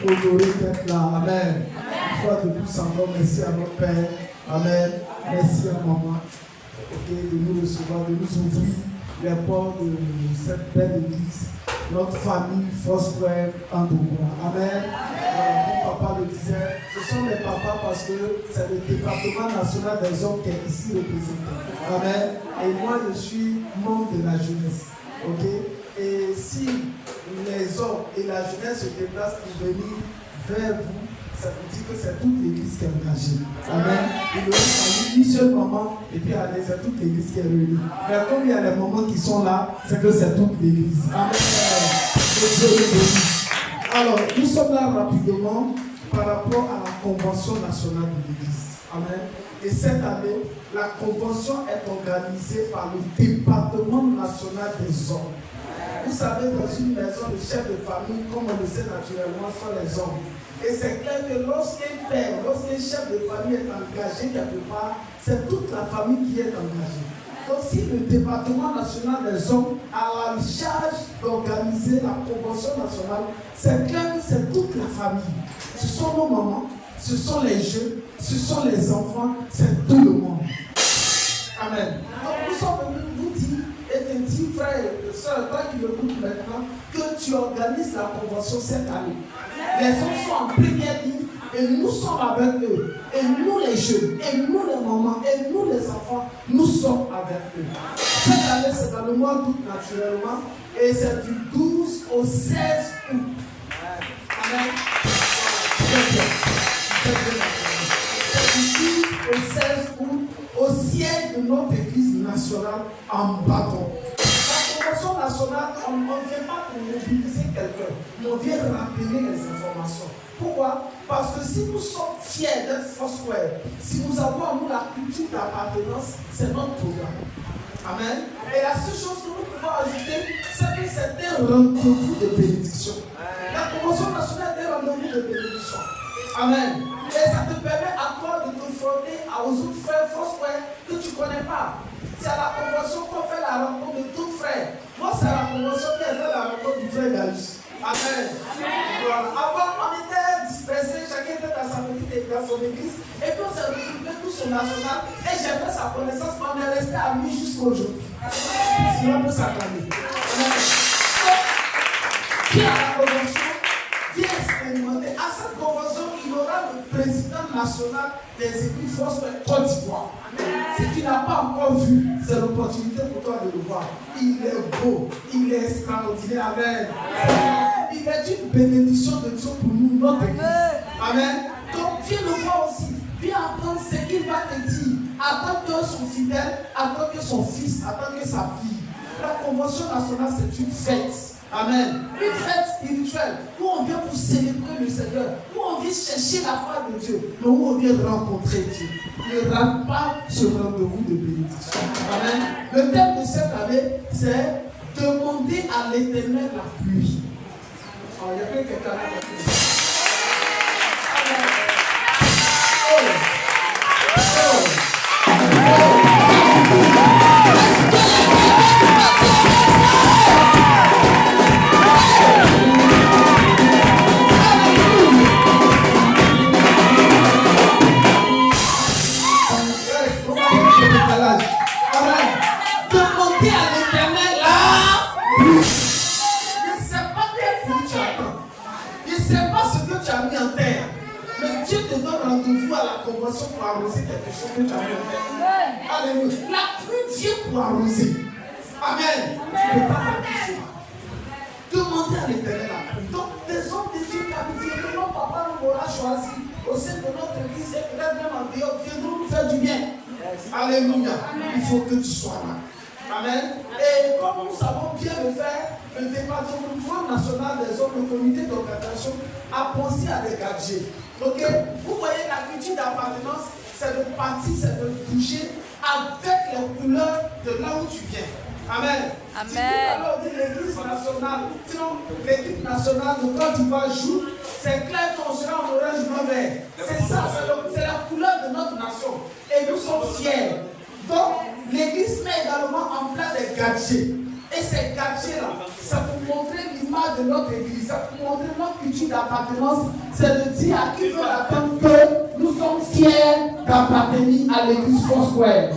honoré d'être là. Amen. Une fois de plus encore, merci à notre Père. Amen. Merci à maman. Ok, de nous recevoir, de nous ouvrir les portes de cette belle église. Notre famille, Foursquare, Andoukwa. Amen. Mon papa le disait, ce sont les papas parce que c'est le département national des hommes qui est ici représenté. Amen. Et moi, je suis membre de la jeunesse. Ok. Et si les hommes et la jeunesse se déplacent pour venir vers vous, ça veut dire que c'est toute l'église qui est engagée. Amen. Il y a une seule maman et puis c'est toute l'église qui est réunie. Mais comme il y a les mamans qui sont là, c'est que c'est toute l'église. Amen. Alors, nous sommes là rapidement par rapport à la convention nationale de l'église. Amen. Et cette année, la convention est organisée par le département national des hommes. Vous savez, dans une maison, le chef de famille, comme on le sait naturellement, sont les hommes. Et c'est clair que lorsqu'un père, lorsqu'un chef de famille est engagé quelque part, c'est toute la famille qui est engagée. Donc si le département national des hommes a la charge d'organiser la convention nationale, c'est clair que c'est toute la famille. Ce sont nos mamans, ce sont les jeunes, ce sont les enfants, c'est tout le monde. Amen. Donc nous sommes venus vous dire, et te dire, frère et soeur, toi qui m'écoutes maintenant, que tu organises la convention cette année. Les hommes sont en première ligne et nous sommes avec eux. Et nous les jeunes, et nous les mamans, et nous les enfants, nous sommes avec eux. Cette année, c'est dans le mois d'août naturellement, et c'est du 12 au 16 août. Amen. C'est du 12 au 16 août au siège de notre église nationale en Bâton. La convention nationale, on ne vient pas pour mobiliser quelqu'un, mais on vient rappeler les informations. Pourquoi? Parce que si nous sommes fiers d'être Foursquare, si nous avons en nous la culture d'appartenance, c'est notre programme. Amen. Et la seule chose que nous pouvons ajouter, c'est que c'est un rendez-vous de bénédiction. La convention nationale est un rendez-vous de bénédiction. Amen. Et ça te permet à toi de te fronter aux autres frères Foursquare que tu ne connais pas. C'est à la convention qu'on fait la rencontre de tous frères. Moi, c'est à la convention qui a fait la rencontre du frère Gallus. Amen. Voilà. Avant, on était dispersés, chacun était dans sa petite église, dans son église, et puis on s'est regroupés tous au national, et j'ai fait sa connaissance, mais on est resté amis jusqu'au jour. Sinon, on peut s'acclamer. Qui a la convention, qui est expérimenté. À cette convention, il y aura le président national des églises Foursquare Côte d'Ivoire. Si tu n'as pas encore vu, c'est l'opportunité pour toi de le voir. Il est beau, il est extraordinaire. Amen. Il est une bénédiction de Dieu pour nous, notre église. Amen. Donc viens le voir aussi. Viens entendre ce qu'il va te dire. Attends que son fidèle, attends que son fils, attends que sa fille. La convention nationale, c'est une fête. Amen. Une fête spirituelle où on vient pour célébrer le Seigneur, où on vient chercher la foi de Dieu, mais où on vient rencontrer Dieu. Ne rate pas ce rendez-vous de bénédiction. Amen. Le thème de cette année, c'est demander à l'Éternel la pluie. Oh, il y a quelqu'un là. Rendez-vous à la convention pour arroser quelque chose que tu as fait. Alléluia. La pluie vient pour arroser. Amen. Tu ne peux pas faire tout ça. Demandez à l'Éternel la pluie. Donc, des hommes de Dieu qui notre papa nous aura choisi au sein de notre église et peut-être même en dehors viendront nous faire du bien. Alléluia. Il faut que tu sois là. Amen. Et comme nous savons bien le faire, le département national des hommes, le comité d'organisation, a pensé à des gadgets. Ok, vous voyez la culture d'appartenance, c'est de partir, c'est de bouger avec les couleurs de là où tu viens. Amen. Amen. Si tout à l'heure on dit l'église nationale, sinon l'équipe nationale de Côte d'Ivoire joue, c'est clair qu'on sera en orange, blanc, vert. C'est ça, c'est la couleur de notre nation. Et nous sommes fiers. Donc, l'église met également en place des gadgets. Et ces gadgets-là, ça pour montrer l'image de notre église, ça pour montrer notre culture d'appartenance, c'est de dire à qui veut attendre que nous sommes fiers d'appartenir à l'église Foursquare.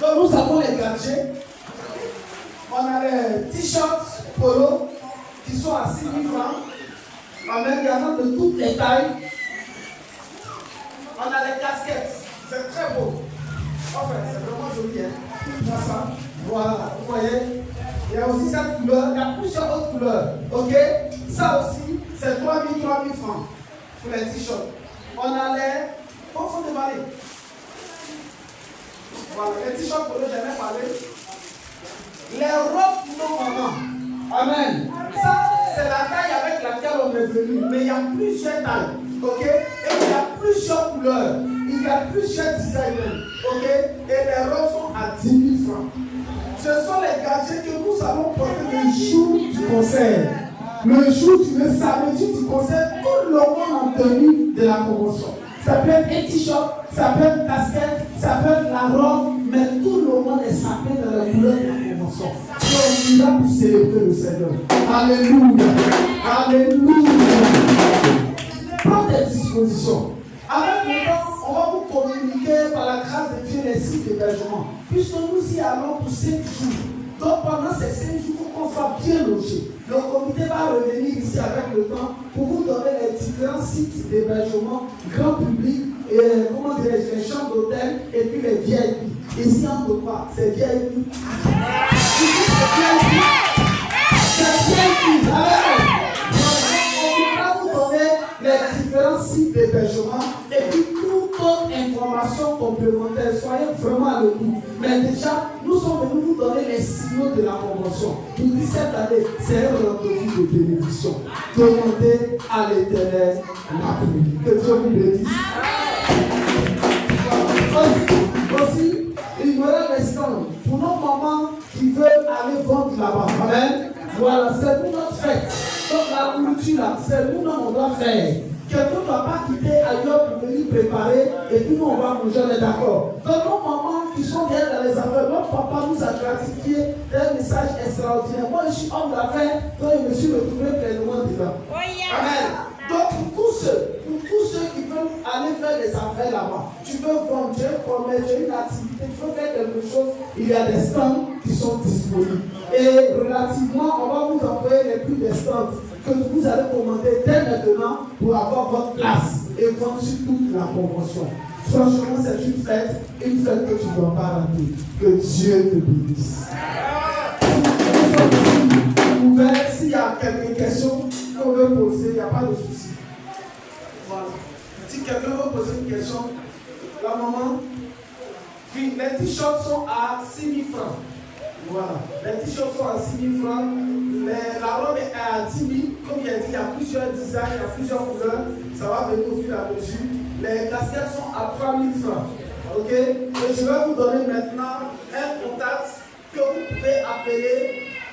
Donc nous avons les gadgets, on a les t-shirts polo qui sont à 6 000 francs. Amen, il y en a de toutes les tailles. On a les casquettes, c'est très beau. Enfin, c'est vraiment joli, hein. Voilà ça. Voilà, vous voyez. Il y a aussi cette couleur, il y a plusieurs autres couleurs. Ok? Ça aussi, c'est 3 000 francs pour les t-shirts. On a les. Faut déballer. Voilà, les t-shirts pour eux, j'en ai parlé. Les robes pour nos mamans. Amen. Ça, c'est la taille avec laquelle on est venu. Mais il y a plusieurs tailles. Ok? Et il y a plusieurs couleurs. Il y a plusieurs designs. Ok? Et les robes sont à 10 000 francs. Ce sont les gadgets que nous allons porter le jour du concert. Le jour le samedi du concert, tout le monde en tenue de la convention. Ça peut être un t-shirt, ça peut être une casquette, ça peut être la robe, mais tout le monde est sapé dans la couleur de la convention. Et on ira pour célébrer le Seigneur. Alléluia. Alléluia. Prends tes dispositions. Avec le temps, on va vous communiquer par la grâce de Dieu les sites d'hébergement. Puisque nous y allons pour 5 jours. Donc pendant ces 5 jours, il faut qu'on soit bien logé. Le comité va revenir ici avec le temps pour vous donner les différents sites d'hébergement, grand public, et comment dirais-je, les chambres d'hôtel et puis les VIP. Ici on ne peut pas, c'est VIP. C'est VIP. On va vous donner les différents sites d'hébergement et puis toute autre information complémentaire. Soyez vraiment à l'écoute. Mais déjà, nous sommes venus vous donner les signaux de la convention. Pour dire cette année, c'est un rendez-vous de bénédiction. Demandez à l'Éternel la pluie. Que Dieu vous bénisse. Aussi, il y aura des stands pour nos mamans qui veulent aller vendre là-bas. Amen. Voilà, c'est pour notre fête. Donc la nourriture là, c'est nous on doit faire. Quelqu'un ne doit pas quitter ailleurs pour venir préparer et puis nous on va manger, on est d'accord. Donc nos mamans qui sont bien dans les affaires, notre papa nous a gratifié d'un message extraordinaire. Moi je suis homme d'affaires, donc je me suis retrouvé pleinement dedans. Oh yes. Amen. Donc pour tous ceux qui veulent aller faire des affaires là-bas, tu veux vendre, tu veux commettre une activité, tu veux faire quelque chose, il y a des stands qui sont disponibles. Et relativement, on va vous envoyer les prix des stands que vous allez commander dès maintenant pour avoir votre place et vendre sur toute la convention. Franchement, c'est une fête que tu ne dois pas rater. Que Dieu te bénisse. Ouvert, s'il y a quelques questions qu'on veut poser, il n'y a pas de souci. Voilà. Si quelqu'un veut poser une question, la maman, puis les t-shirts sont à 6 000 francs. Voilà. Les t-shirts sont à 6 000 francs. La robe est à 10 000. Comme il a dit, il y a plusieurs designs, il y a plusieurs couleurs. Ça va venir au fur et à mesure. Les casquettes sont à 3 000 francs. Ok? Et je vais vous donner maintenant un contact que vous pouvez appeler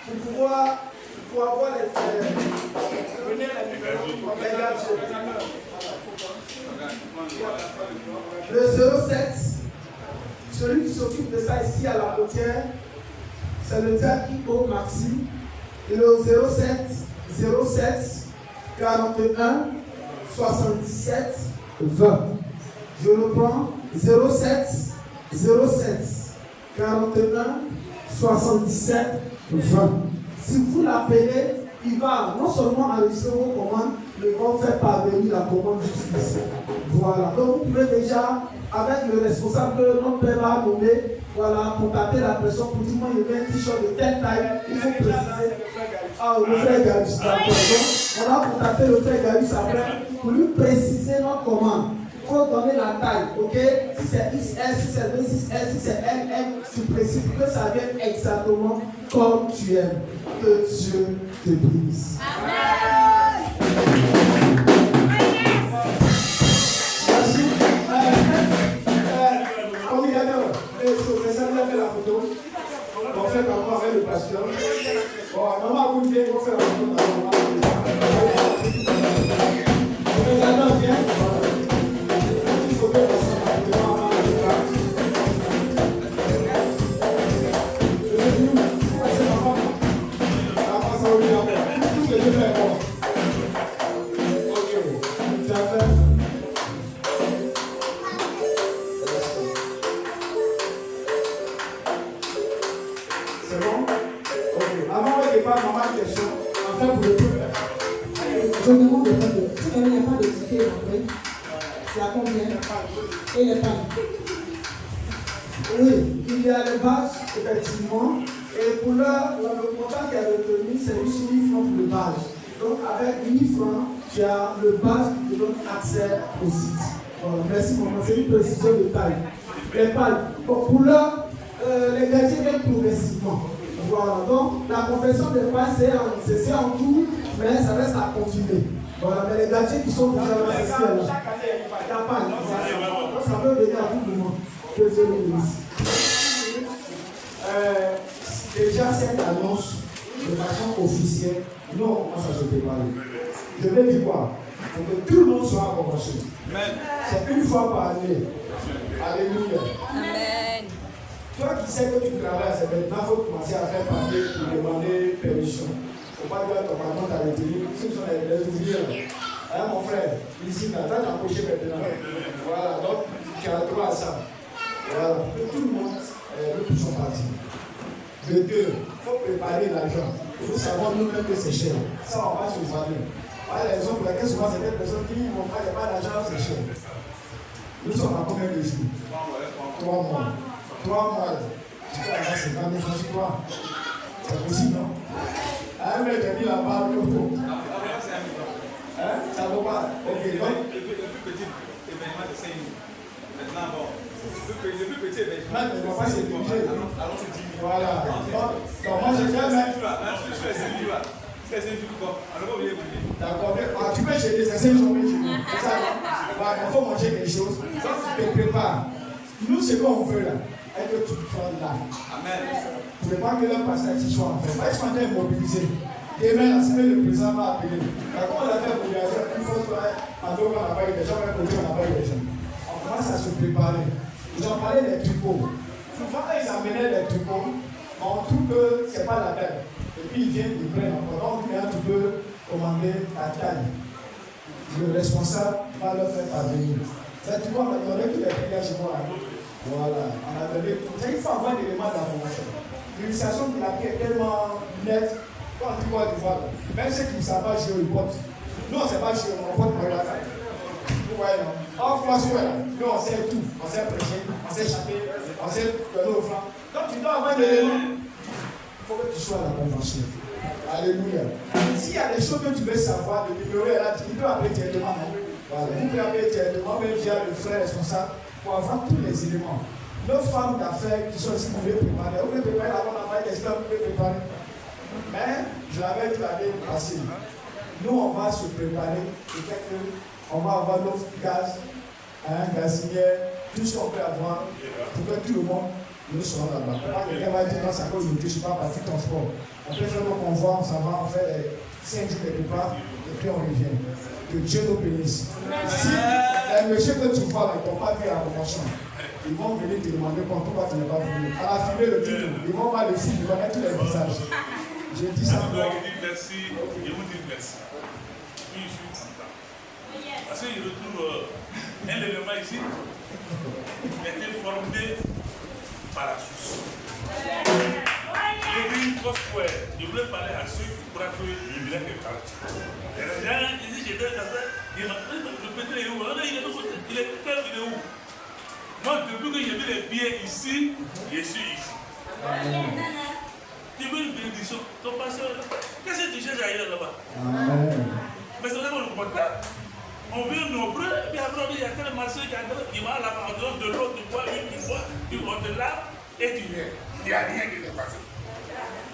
pour pouvoir avoir les le 07, celui qui s'occupe de ça ici à la Potière, c'est le diacre Ico Maxime. Et le 07 41 77 20. Je reprends 07 41 77 20. Si vous l'appelez, il va non seulement enregistrer vos commandes, mais il va faire parvenir la commande justice. Voilà. Donc vous pouvez déjà, avec le responsable que notre père va nommer, voilà, contacter la personne pour dire moi il veut un t-shirt de telle taille, il faut préciser. Ah, le frère Gaius, d'accord. On va contacter le frère Gaius après pour lui préciser notre commande. Il faut donner la taille, ok? Si c'est XS, si c'est 2XS, si c'est MM, tu précises que ça vienne exactement comme tu aimes. Que Dieu te bénisse. Amen. Communicateur, je vais faire la photo. On fait encore avec le pasteur. Bon, on va vous dire qu'on fait la photo. Communicateur, viens. as fait? C'est bon? Ok. Avant de départ, maman, question. En fait, pour le peuple. Je demande de faire de. Si il n'y a pas de ticket après, c'est à combien? Et les pannes? Oui, il y a les bases, effectivement. Et pour le montant qui est retenu, c'est juste 1000 francs pour le base. Donc, avec 1000 francs, tu as le base qui te donne accès au site. Voilà, merci, maman. C'est une précision de taille. Les pannes. Bon, pour les gadgets viennent progressivement. Voilà, donc la confession des pannes, c'est en tout, mais ça reste à continuer. Voilà, mais les gadgets qui sont déjà là, c'est là. Chaque année, il y a pas. Donc, ça peut venir à tout moment. Déjà cette annonce de façon officielle, nous on commence à se préparer. Je vais dire quoi? Pour que tout le monde soit en convention. C'est une fois par année. Alléluia. Amen. Toi qui sais que tu travailles, c'est maintenant qu'il faut commencer à faire papier pour demander permission. Il ne faut pas dire à ton patron t'a retiré. Ce sont les ouvriers. Hein, mon frère, ici, là, tu as empoché maintenant. Voilà, donc tu as droit à ça. Voilà, pour que tout le monde nous son parti. De deux, il faut préparer l'argent. Il faut savoir nous-mêmes que c'est cher. Ça, on va se parler. Par exemple, pour laquelle souvent, c'est des personnes qui n'ont pas d'argent, c'est cher. Nous sommes à combien de jours? 3 mois. 3 mois. Tu peux avoir 50 000 francs sur toi. C'est possible, non? Ah, mais j'ai mis la barre de l'auto. Hein? Ça ne va pas. Ok, donc. Le plus petit événement de 5 000. Maintenant, bon. Le plus petit événement. Maintenant, on va pas se diriger. Allons se dire. Voilà. Donc, moi, je fais même. C'est 5 jours quoi. Alors, vous voulez vous dire. D'accord. Tu peux gêner, c'est 5 jours. C'est ça. Il faut manger quelque chose. Donc, tu te prépares. Nous, ce qu'on veut là, est que tu sois là. Amen. Pour ne pas que le passage soit en fait. Pas qu'ils sont en train de mobiliser. Demain, la semaine, le président va appeler. D'accord, on a fait la mobilisation. Une fois, en deux mois, on n'a pas eu des gens. Même côté, on n'a pas eu des gens. On commence à se préparer. Ils ont parlé des tripots. Souvent, ils amenaient des tripots. On trouve que ce n'est pas la peine. Et puis, ils viennent, ils prennent encore. Donc, tu peux commander ta taille. Le responsable va leur faire parvenir. Tu vois, on a donné tous les prières chez moi. Voilà. On a donné. Il faut avoir des éléments d'information. L'initiation de la vie est tellement nette. Quand on dit quoi, tu vois, même ceux qui ne savent pas jouer, ils portent. Nous, on ne sait pas jouer, on porte pour la fête. Vous voyez, non? En France, nous, on sait tout. On sait prêcher, on sait chanter, on sait donner aux flancs. Donc, tu dois avoir des éléments. Il faut que tu sois à la convention. Alléluia. S'il y a des choses que tu veux savoir, le numéro est là, tu peux appeler directement. Voilà. Vous pouvez appeler directement, même via le frère responsable, pour avoir tous les éléments. Nos femmes d'affaires qui sont ici, vous pouvez préparer. Vous pouvez préparer la bonne affaire des femmes, vous pouvez préparer. Mais je l'avais dit l'année passée. Nous, on va se préparer. Peut-être qu'on va avoir nos gaz, gazinière, tout ce qu'on peut avoir pour que tout le monde nous soit là-bas. Quelqu'un va dire non, c'est à cause de Dieu, je ne suis pas parti de transport. On peut faire nos convois, on s'en va, on fait 5 jours quelque part et puis on revient. Que Dieu nous bénisse. Si les messieurs que tu vois, ils n'ont pas vu la convention, ils vont venir te demander pourquoi tu n'es pas venu. À la finale de tout, ils vont voir le film, ils vont mettre tous les visages. Je dis ça pour vous. Merci, je vous dis merci. Oui, je suis content. Parce que je retrouve un élément ici qui a été formé par la source. Je dis une grosse fois, je voulais parler à ceux qui croient que je voulais que parler. Les gens, ici, j'étais dans ça, ils m'ont dit, le petit est où? Il est clair, il est où? Moi, depuis que j'ai vu les billets ici, je suis ici. Tu veux une bénédiction, ton pasteur, qu'est-ce que tu cherches ailleurs là-bas? Mais c'est vrai qu'on ne comprend pas. On vient nombreux, puis après il y a tel marché qui va là-bas, on donne de l'eau, tu bois, tu bois, tu te laves et tu viens. Il n'y a rien qui te passe.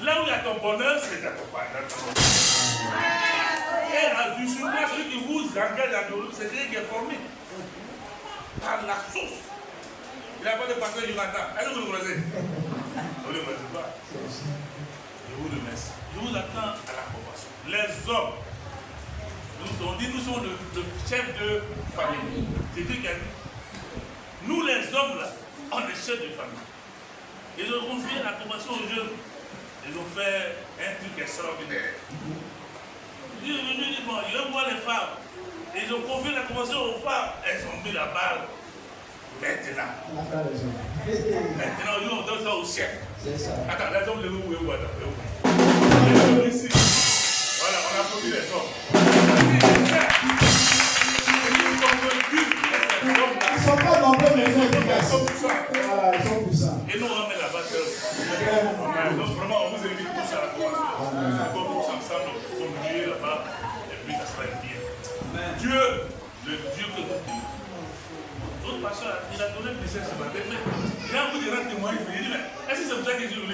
Là où il y a ton bonheur, c'est à ton bonheur. Et du souvent, celui qui vous engage à nous, c'est celui qui est formé par la source. Il n'y a pas de pasteur du matin. Est-ce que vous le connaissez? Vous ne le connaissez pas. Je vous remercie. Je vous attends à la convention. Les hommes, on dit nous sommes le chef de famille. C'est Dieu qui a dit. Nous les hommes là, on est chefs de famille. Ils ont confié la convention aux jeunes. Ils ont fait un truc extraordinaire. Je dis bon, je vais voir les femmes. Ils ont confié la convention aux femmes. Elles ont mis la balle. Maintenant. Maintenant, nous, on donne ça au chef. C'est ça. Attends, là, donc, le mot, voilà. Ici. Voilà, on a produit les hommes. Ils ne sont pas nombreux, mais ils sont efficaces. Voilà, ils sont pour ça. Et nous, on met la base. Donc, vraiment, on vous invite tous à la convention. On va tous ensemble conduire là-bas. Et puis, ça sera bien. Dieu, le Dieu que nous disons. L'autre pasteur, il a donné le message ce matin, mais il a envie de rendre témoignage. Il dit, mais est-ce que c'est pour ça que je voulais